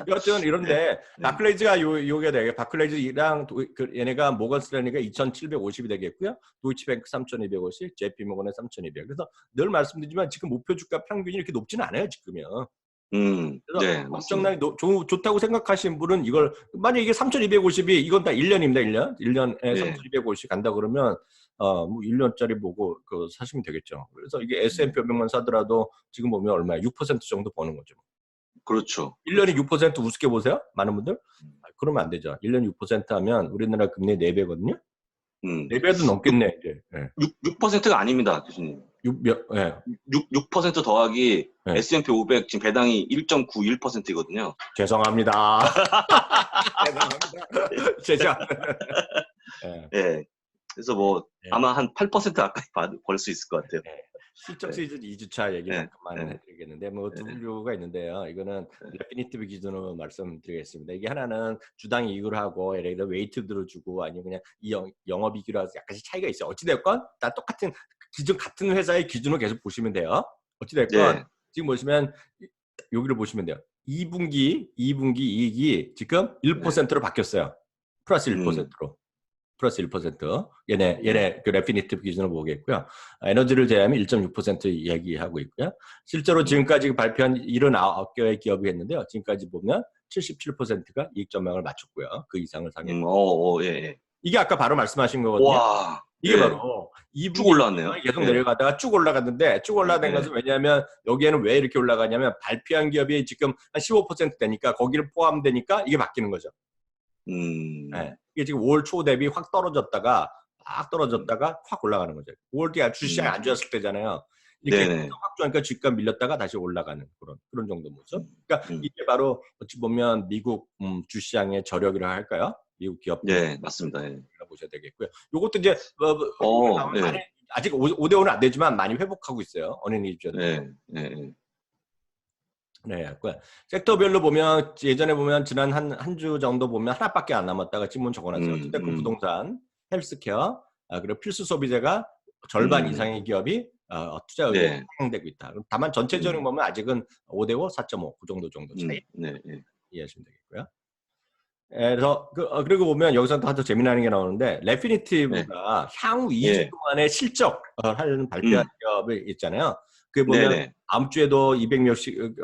여하튼 이런데 바클레이즈가 요게 되게 바클레이즈랑 얘네가 모건 스탠리가 2,750이 되겠고요. 도이치뱅크 3,250, JP 모건의 3,200. 그래서 늘 말씀드리지만 지금 목표 주가 평균이 이렇게 높지는 않아요, 지금요. 그래서 네, 맞습니다. 엄청나게 좋다고 생각하시는 분은 이걸 만약 이게 3,250이 이건 다 1년입니다. 1년에 네. 3,250 간다 그러면 뭐 1년짜리 보고 그 사시면 되겠죠. 그래서 이게 음, S&P 500만 사더라도 지금 보면 얼마야? 6% 정도 버는 거죠. 그렇죠. 1년에 그렇죠. 6% 우습게 보세요? 많은 분들? 음, 그러면 안 되죠. 1년 6% 하면 우리나라 금리 4배거든요. 음. 4배도 6, 넘겠네, 이제. 예. 6%가 아닙니다, 교수님. 예. 6% 더하기 예. S&P 500 지금 배당이 1.91%이거든요. 죄송합니다. 죄송합니다. 죄송합니다. 예. 예. 그래서 뭐 예. 아마 한 8% 가까이 벌 수 있을 것 같아요. 예. 실적 예, 시즌 2주차 얘기를 예, 잠깐만 예, 해드리겠는데, 뭐 두 예, 분류가 있는데요. 이거는 예. 레피니티브 기준으로 말씀드리겠습니다. 이게 하나는 주당 이익을 하고, 예를 들어 웨이트들을 주고, 아니면 그냥 이 영업이익이라 약간씩 차이가 있어요. 어찌됐건, 다 똑같은, 기준, 같은 회사의 기준으로 계속 보시면 돼요. 어찌됐건, 네. 지금 보시면, 여기를 보시면 돼요. 2분기 이익이 지금 네. 1%로 바뀌었어요. 플러스 음, 1%로. 플러스 1%. 네. 얘네 그 레피니티브 기준으로 보겠고요. 에너지를 제외하면 1.6% 얘기하고 있고요. 실제로 음, 지금까지 발표한 79개의 기업이 했는데요. 지금까지 보면 77%가 이익 전망을 맞췄고요. 그 이상을 상회했고. 예, 예. 이게 아까 바로 말씀하신 거거든요. 와, 이게 예. 바로 쭉 2분기 올라왔네요. 계속 예, 내려가다가 쭉 올라갔는데 쭉 올라간 예. 것은 왜냐하면 여기에는 왜 이렇게 올라가냐면 발표한 기업이 지금 한 15% 되니까 거기를 포함되니까 이게 바뀌는 거죠. 예. 음, 이게 지금 5월 초 대비 확 떨어졌다가 음, 확 올라가는 거죠. 5월 뒤에 주시장이 안 음. 좋았을 때잖아요. 이렇게 네네. 확 좋으니까 주가 밀렸다가 다시 올라가는 그런 정도 모습. 음, 그러니까 음. 이게 바로 어찌 보면 미국 주시장의 저력이라 할까요? 미국 기업들 네, 맞습니다. 예. 보셔야 되겠고요. 요것도 이제 이거 나오면 많이 예, 아직 5대 5는 안 되지만 많이 회복하고 있어요. 어린이집들도. 예, 예, 예. 네, 그 섹터별로 보면 예전에 보면 지난 한 주 정도 보면 하나밖에 안 남았다가 지금 적어놨어요. 어쨌든 음, 부동산, 헬스케어, 그리고 필수 소비재가 절반 음. 이상의 기업이 투자 의견이 네, 상향되고 있다. 다만 전체적으로 음, 보면 아직은 5대5, 4.5 그 정도 차이 네, 예. 이해하시면 되겠고요. 그래서 그리고 보면 여기서 더 재미나는 게 나오는데 예, 레피니티브가 향후 2주 예. 동안의 실적 하는 발표한 기업이 있잖아요. 그게 보면 네네. 다음 주에도 200몇씩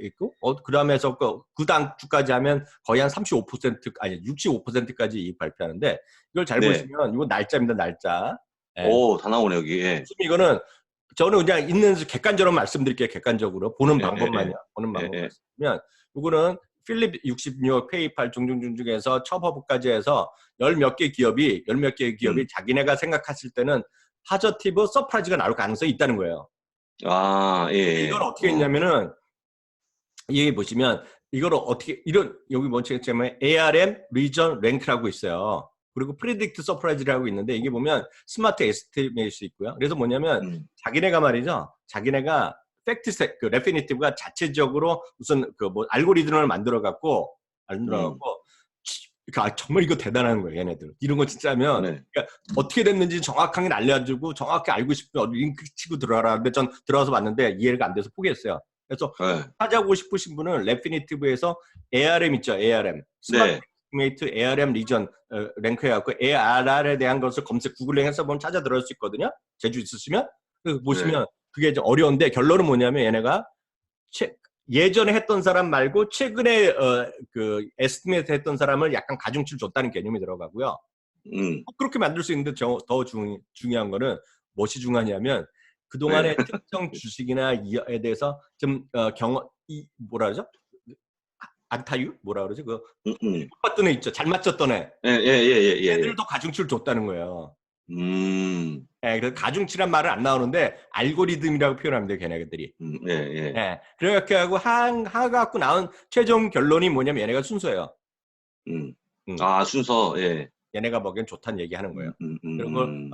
있고 그 다음에서 그 다음 주까지 하면 거의 한 35% 아니 65%까지 이익 발표하는데 이걸 잘 네. 보시면 이거 날짜입니다. 날짜. 예. 오, 다 나오네, 여기. 예. 이거는 저는 그냥 있는 객관적으로 말씀드릴게요. 객관적으로 보는 예, 예, 방법만요. 예. 보는 예, 방법 예. 말씀드리면 이거는 필립 66, 페이팔 중중중 중에서 첩허브까지 해서 열 몇 개 기업이 음. 자기네가 생각했을 때는 파저티브 서프라이즈가 나올 가능성이 있다는 거예요. 아, 예, 근데 이걸 예. 어떻게 했냐면은 여기 보시면 이걸 어떻게 이런 여기 뭔지 있냐면 ARM 리전 랭크라고 있어요. 그리고 프리딕트 서프라이즈라고 있는데 이게 보면 스마트 에스티메이트 있고요. 그래서 뭐냐면 음, 자기네가 말이죠. 자기네가 팩트 그 레피니티브가 자체적으로 무슨 그 뭐 알고리즘을 만들어 음. 갖고 그러니까 정말 이거 대단한 거예요, 얘네들. 이런 거 진짜 하면 네. 그러니까 어떻게 됐는지 정확하게 알려주고 정확히 알고 싶으면 링크 치고 들어가라. 근데 전 들어가서 봤는데 이해가 안 돼서 포기했어요. 그래서 네. 찾아보고 싶으신 분은 레피니티브에서 ARM 있죠, ARM. 스마트 네. 에스티메이트 ARM 리전 랭크해갖고 ARR에 대한 것을 구글링 해서 보면 찾아 들어올 수 있거든요. 제주 있으시면 네. 보시면 그게 좀 어려운데 결론은 뭐냐면 얘네가 예전에 했던 사람 말고 최근에 그 에스티메이트 했던 사람을 약간 가중치를 줬다는 개념이 들어가고요. 음. 그렇게 만들 수 있는데 더 중요한 거는 무엇이 중요하냐면 네. 그동안의 특정 주식이나 이에 대해서 좀 뭐라 그러죠? 안타유? 뭐라 그러죠? 그 음, 음. 봤던 애 있죠. 잘 맞췄던 애. 예, 예, 예, 예, 예. 애들도 가중치를 줬다는 거예요. 음, 예, 그래서 가중치란 말은 안 나오는데 알고리즘이라고 표현합니다. 걔네들이. 예, 예. 예, 그렇게 하고 갖고 나온 최종 결론이 뭐냐면 얘네가 순서예요. 음. 음. 아, 순서, 예. 얘네가 보기엔 좋다는 얘기하는 거예요. 음, 음, 그런 걸 음.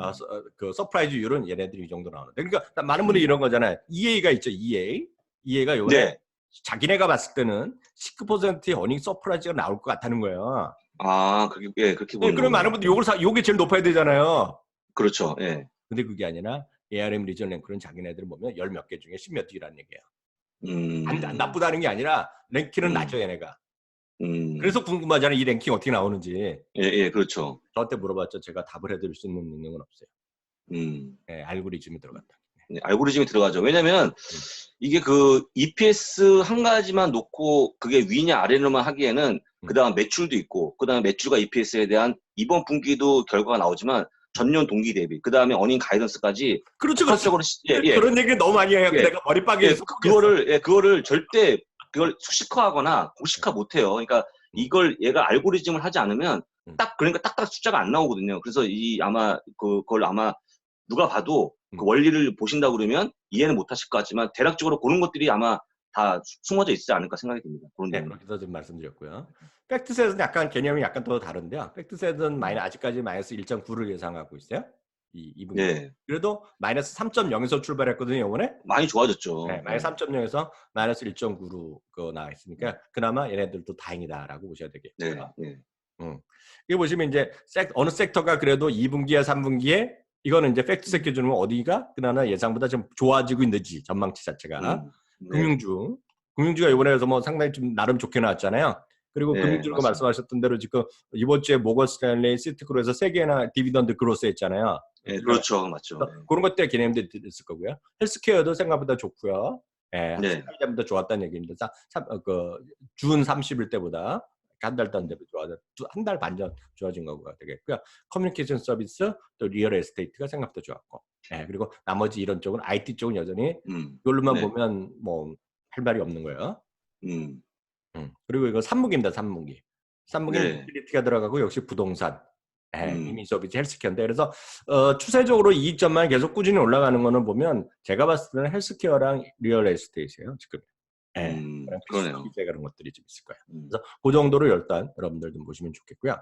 그 서프라이즈율은 얘네들이 이 정도 나오는데 그러니까 많은 분들이 음. 이런 거잖아요. EA가 있죠. EA가 요번에 네. 자기네가 봤을 때는 19%의 어닝 서프라이즈가 나올 것 같다는 거예요. 아, 예, 그렇게 네, 그럼 많은 보는구나. 분들이 요게 제일 높아야 되잖아요. 그렇죠. 예. 근데 그게 아니라 ARM 리전 랭크는 자기네들 보면 열 몇 개 중에 10몇 위라는 얘기예요. 음, 나쁘다는 게 아니라 랭킹은 음, 낮죠, 얘네가. 음. 그래서 궁금하잖아요. 이 랭킹 어떻게 나오는지. 예, 예, 그렇죠. 저한테 물어봤죠. 제가 답을 해드릴 수 있는 능력은 없어요. 음. 네, 알고리즘이 들어갔다. 네, 알고리즘이 들어가죠. 왜냐면 이게 그 EPS 한 가지만 놓고 그게 위냐 아래로만 하기에는 그다음 매출도 있고 그다음에 매출과 EPS에 대한 이번 분기도 결과가 나오지만 전년 동기 대비 그다음에 어닝 가이던스까지 그렇죠, 그렇죠. 복합적으로 예, 예, 그런 얘기를 너무 많이 해요. 예, 내가 머리빠개서 예, 속겠어. 그거를 절대 그걸 수식화하거나 공식화 못해요. 그러니까 이걸 얘가 알고리즘을 하지 않으면 그러니까 딱딱 숫자가 안 나오거든요. 그래서 이 아마 그걸 아마 누가 봐도 그 원리를 보신다고 그러면 이해는 못 하실 것 같지만 대략적으로 그런 것들이 아마 다 숨어져 있지 않을까 생각이 듭니다. 그런 네, 내용. 그렇게도 좀 말씀드렸고요. 팩트셋은 약간 개념이 약간 더 다른데요. 팩트셋은 아직까지 마이너스 1.9를 예상하고 있어요. 이 분기. 네. 그래도 마이너스 3.0에서 출발했거든요, 이번에. 많이 좋아졌죠. 네, 마이너스 3.0에서 마이너스 1.9로 나와 있으니까 그나마 얘네들도 다행이다라고 보셔야 되겠고요. 네, 네. 이거 보시면 이제 어느 섹터가 그래도 2분기에 3분기에 이거는 이제 팩트셋 기준으로 어디가 그나마 예상보다 좀 좋아지고 있는지 전망치 자체가 네. 금융주가 이번에서 뭐 상당히 좀 나름 좋게 나왔잖아요. 그리고 네, 금융주가 맞습니다. 말씀하셨던 대로 지금 이번 주에 모건 스탠레이, 시티그룹에서 세 개나 디비던드 그로스 했잖아요. 네, 그렇죠, 맞죠. 네. 그런 것들 개념들이 있을 거고요. 헬스케어도 생각보다 좋고요. 예, 네. 한달보다 좋았다는 얘기입니다. 준 30일 때보다 한 달 전 대비 한 달 반 전 좋아진 거가 되겠고요. 커뮤니케이션 서비스 또 리얼 에스테이트가 생각보다 좋았고, 예, 그리고 나머지 이런 쪽은 IT 쪽은 여전히 이걸로만 네. 보면 뭐 할 말이 없는 거예요. 음. 그리고 이거 3분기입니다. 3분기. 3분기는 네. 유틸리티가 들어가고 역시 부동산, 이미 음. 서비스 헬스케어인데 그래서 추세적으로 이익점만 계속 꾸준히 올라가는 거는 보면 제가 봤을 때는 헬스케어랑 리얼 에스테이트예요 지금. 그런 그러네요. PC가 그런 것들이 좀 있을 거예요. 음. 그래서 그 정도로 일단 여러분들 좀 보시면 좋겠고요.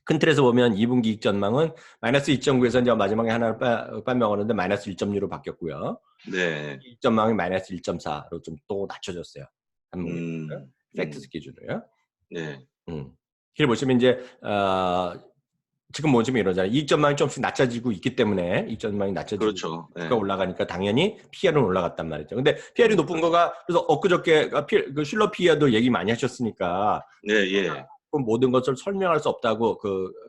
큰 틀에서 보면 2분기 이익 전망은 마이너스 2.9에서 이제 마지막에 하나를 빼먹었는데 마이너스 1.6로 바뀌었고요. 네. 이익 전망이 마이너스 1.4로 좀 또 낮춰졌어요. 3분기. 팩트스 기준으로요. 네. 길 보시면 이제 지금 보시면 이러잖아요. 이익 전망이 조금씩 낮춰지고 있기 때문에 이익 전망이 낮춰지고 그렇죠. 주가 네. 올라가니까 당연히 PR은 올라갔단 말이죠. 근데 PR이 높은 그렇죠. 거가 그래서 엊그저께 그 슐러 PR도 얘기 많이 하셨으니까 네, 예. 모든 것을 설명할 수 없다고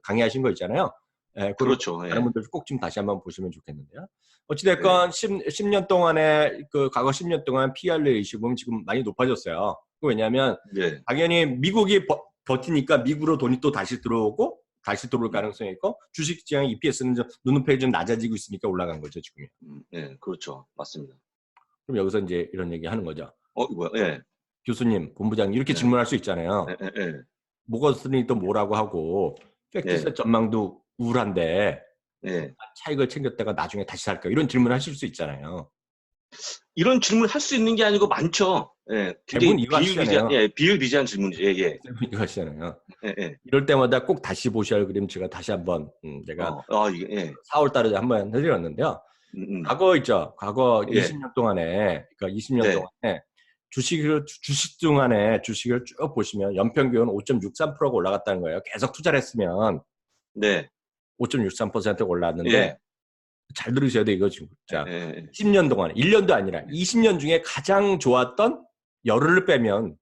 강의하신 거 있잖아요. 예, 그런 그렇죠. 다른 예. 분들 꼭 좀 다시 한번 보시면 좋겠는데요. 네. 어찌됐건 10년 동안에 과거 10년 동안 PR 레이시 보면 지금 많이 높아졌어요. 왜냐하면 네. 당연히 미국이 버티니까 미국으로 돈이 또 다시 들어오고 다시 들어올 가능성이 있고 주식시장 EPS는 눈높이가 좀 낮아지고 있으니까 올라간 거죠 지금이. 네, 그렇죠. 맞습니다. 그럼 여기서 이제 이런 얘기 하는 거죠. 이거야. 예. 교수님, 본부장님 이렇게 네. 질문할 수 있잖아요. 예. 모건스턴이 또 뭐라고 하고 팩트셋 전망도 우울한데 예. 차익을 챙겼다가 나중에 다시 살까 이런 질문을 하실 수 있잖아요. 이런 질문 할 수 있는 게 아니고 많죠. 예. 대부분 굉장히 이거 하시잖아요. 비일비재한 질문이죠. 예. 대부분 이거 하시잖아요. 예. 이럴 때마다 꼭 다시 보셔야 할 그림 제가 다시 한번 제가 이게 예. 4월 달에 한번 해드렸는데요. 과거 있죠. 과거 예. 20년 동안에 그러니까 20년 네. 동안에 주식 동안에 주식을 쭉 보시면 연평균 5.63%가 올라갔다는 거예요. 계속 투자를 했으면 네. 5.63%가 올랐는데 예. 잘 들으셔야 돼 이거 진짜. 예. 10년 동안 1년도 아니라 20년 중에 가장 좋았던 열흘을 빼면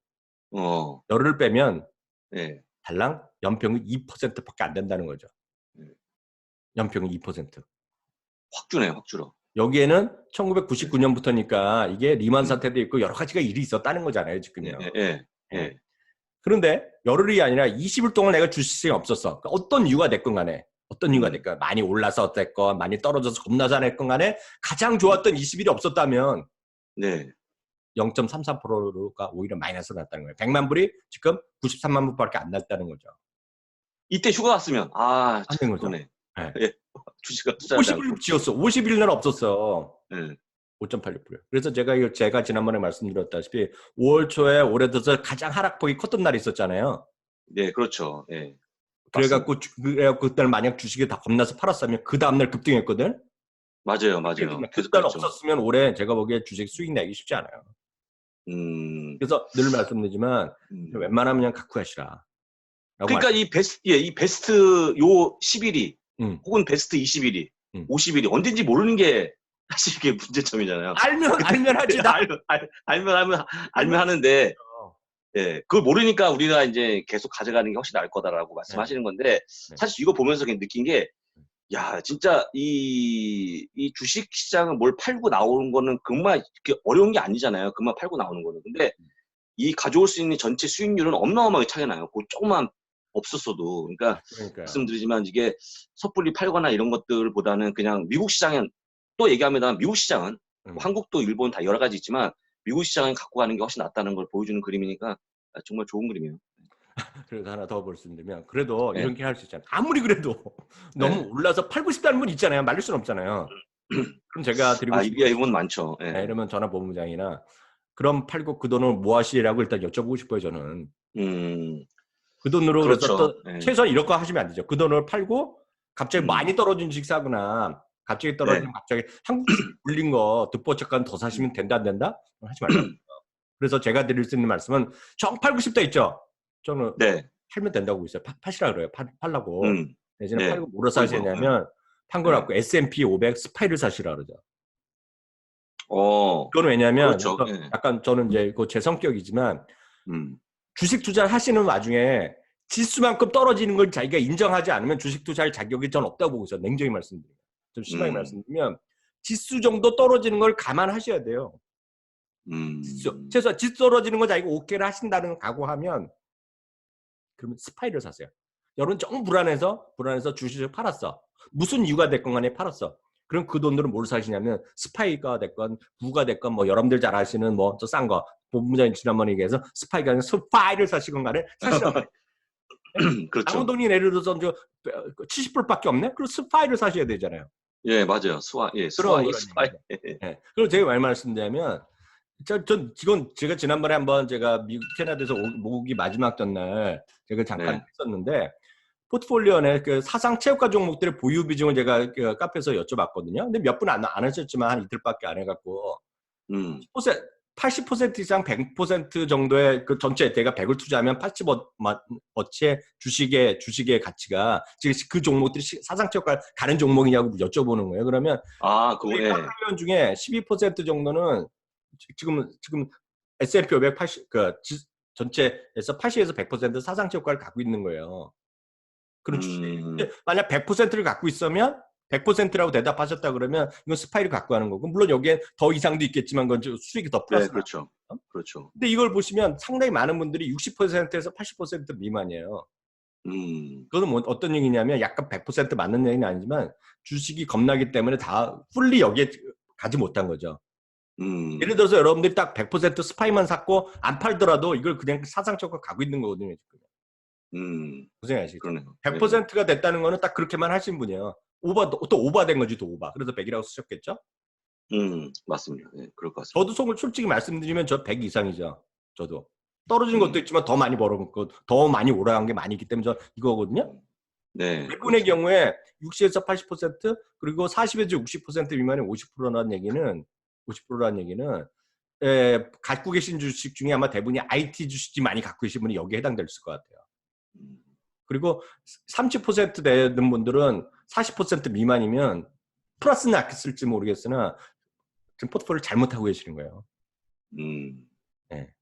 예. 달랑 연평균 2%밖에 안 된다는 거죠. 연평균 2%. 확 주네요. 확 줄어. 여기에는 1999년부터니까 이게 리만 사태도 있고 여러 가지가 일이 있었다는 거잖아요, 지금요. 예. 그런데 열흘이 아니라 20일 동안 내가 주식시장이 없었어. 그러니까 어떤 이유가 됐건 간에 많이 올라서 됐건 많이 떨어져서 겁나 잘했건 간에 가장 좋았던 20일이 없었다면 네. 0.33%가 오히려 마이너스 났다는 거예요. 100만 불이 지금 93만 불밖에 안 났다는 거죠. 이때 휴가 갔으면 안 된 거죠. 그러네. 네. 예. 주식을 투자하지 않고. 50일 지었어. 50일은 없었어. 예. 5.86%. 그래서 제가 지난번에 말씀드렸다시피 5월 초에 올해 들어서 가장 하락폭이 컸던 날이 있었잖아요. 네, 그렇죠. 예. 그래갖고 그때 만약 주식이 다 겁나서 팔았으면 그 다음날 급등했거든. 맞아요. 계속 그때 그랬죠. 없었으면 올해 제가 보기에 주식 수익 내기 쉽지 않아요. 그래서 늘 말씀드리지만 웬만하면 그냥 갖고 하시라. 그러니까 이 베스트 요 10일이 혹은 베스트 20일이 50일이 언제인지 모르는 게 사실 이게 문제점이잖아요. 알면 하지. 알면 하는데 예, 그걸 모르니까 우리가 이제 계속 가져가는 게 훨씬 나을 거다라고 말씀하시는 건데 사실 이거 보면서 그냥 느낀 게 야, 진짜 이 주식 시장은 뭘 팔고 나오는 거는 정말 이렇게 어려운 게 아니잖아요. 그만 팔고 나오는 거는. 근데 이 가져올 수 있는 전체 수익률은 어마어마하게 차이 나요. 그 조금만 없었어도. 그러니까 그러니까요. 말씀드리지만 이게 섣불리 팔거나 이런 것들보다는 그냥 미국 시장은 또 얘기합니다. 미국 시장은 뭐 한국도 일본 다 여러 가지 있지만 미국 시장은 갖고 가는 게 훨씬 낫다는 걸 보여주는 그림이니까 정말 좋은 그림이에요. 그래도 하나 더 말씀드리면 그래도 네. 이렇게 할 수 있잖아요. 아무리 그래도 너무 네. 올라서 팔고 싶다는 분 있잖아요. 말릴 수는 없잖아요. 그럼 제가 드리고 싶은 이분 많죠. 네. 이러면 전화본부장이나 그럼 팔고 그 돈을 뭐 하시라고 일단 여쭤보고 싶어요. 저는. 그 돈으로 그래서 그렇죠. 또 네. 최소한 이런 거 하시면 안 되죠. 그 돈을 팔고 갑자기 많이 떨어진 주식 사거나 갑자기 떨어지면 갑자기 한국 주식 올린 거 듣보착간 더 사시면 된다 안 된다? 하지 말라고. 그래서 제가 드릴 수 있는 말씀은 정 팔고 싶다 있죠. 저는 네. 팔면 된다고 있어요. 파시라 그래요. 팔라고. 내지는 네. 팔고 뭐로 사시냐면 판 거 갖고 S&P 500 스파이를 사시라 그러죠. 그건 왜냐면 그렇죠. 약간 저는 이제 그 제 성격이지만 주식 투자를 하시는 와중에 지수만큼 떨어지는 걸 자기가 인정하지 않으면 주식 투자할 자격이 전 없다고 보고 있어요. 냉정히 말씀드리면. 좀 심하게 말씀드리면 지수 정도 떨어지는 걸 감안하셔야 돼요. 최소한 지수 떨어지는 거 자기가 오케이를 하신다는 각오하면 그러면 스파이를 사세요. 여러분 정 불안해서 주식을 팔았어. 무슨 이유가 됐건 간에 팔았어. 그럼 그 돈으로 뭘 사시냐면 스파이가 됐건 부가 됐건 뭐 여러분들 잘 아시는 뭐 저 싼 거 본부장님 지난번에 얘기해서 스파이가 아니라 스파이를 사시건 간에 사시란 말이에요. 그렇죠. 아무 돈이 예를 들어서 70불밖에 없네? 그럼 스파이를 사셔야 되잖아요. 예, 맞아요. 스파이. 네. 그리고 제가 왜 말씀드리냐면 전 이건 제가 지난번에 한번 제가 미국 캐나다에서 모으기 마지막 전날 제가 잠깐 했었는데 포트폴리오 내 그 사상 최고가 종목들의 보유 비중을 제가 그 카페에서 여쭤봤거든요. 근데 몇 분 안 하셨지만 한 이틀밖에 안 해갖고 80% 이상 100% 정도의 그 전체 내가 100을 투자하면 80어치의 주식의 가치가 지금 그 종목들이 사상 최고가 가는 종목이냐고 여쭤보는 거예요. 그러면 우리 카페 중에 12% 정도는 지금 S&P 580 그 전체에서 80에서 100% 사상 최고가를 갖고 있는 거예요. 그런 주식이. 만약 100%를 갖고 있으면 100%라고 대답하셨다 그러면 이건 스파이를 갖고 하는 거고 물론 여기에 더 이상도 있겠지만 그건 수익이 더 플러스. 네, 그렇죠. 그렇죠. 근데 이걸 보시면 상당히 많은 분들이 60%에서 80% 미만이에요. 그거는 뭐 어떤 얘기냐면 약간 100% 맞는 얘기는 아니지만 주식이 겁나기 때문에 다 풀리 여기에 가지 못한 거죠. 예를 들어서 여러분들이 딱 100% 스파이만 샀고 안 팔더라도 이걸 그냥 사상적으로 가고 있는 거거든요. 고생하시죠. 100%가 됐다는 거는 딱 그렇게만 하신 분이에요. 또 오버된 거지, 또 오버. 그래서 100이라고 쓰셨겠죠? 맞습니다. 네, 그럴 것 같습니다. 저도 속을 솔직히 말씀드리면 저 100 이상이죠. 저도. 떨어진 것도 있지만 더 많이 벌어먹고 더 많이 올라간 게 많이 있기 때문에 저 이거거든요. 네. 대부분의 경우에 60에서 80% 그리고 40에서 60% 미만의 50%라는 얘기는 갖고 계신 주식 중에 아마 대부분이 IT 주식이 많이 갖고 계신 분이 여기에 해당될 것 같아요. 그리고 30% 되는 분들은 40% 미만이면 플러스는 아꼈을지 모르겠으나 지금 포트폴리오를 잘못하고 계시는 거예요. 네.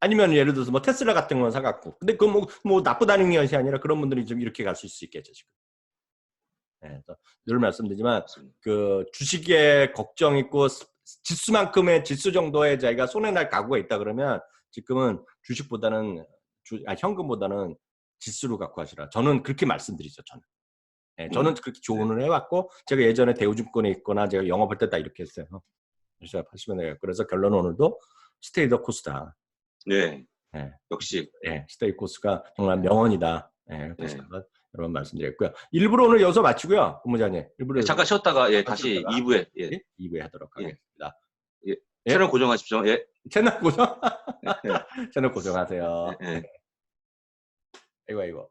아니면 예를 들어서 뭐 테슬라 같은 건 사갖고 근데 그거 뭐 나쁘다는 것이 아니라 그런 분들이 좀 이렇게 갈 수 있겠죠 지금. 네, 늘 말씀드리지만 그 주식에 걱정 있고 지수만큼의 지수 정도의 자기가 손해 날 각오가 있다 그러면 지금은 주식보다는 현금보다는 지수로 갖고 하시라. 저는 그렇게 말씀드리죠. 저는. 네, 저는 그렇게 조언을 해왔고 제가 예전에 대우증권에 있거나 제가 영업할 때 다 이렇게 했어요. 하시면 돼요. 그래서 결론은 오늘도 스테이 더 코스다. 네. 네. 역시. 네, 스테이 코스가 정말 명언이다. 네, 다시 한번 여러분 말씀드렸고요. 1부로 오늘 여기서 마치고요. 본부장님. 1부로 잠깐 쉬었다가 다시 2부에 2부에 하도록 하겠습니다. 채널 고정하십시오. 채널 고정? 채널 고정하세요. 아이고.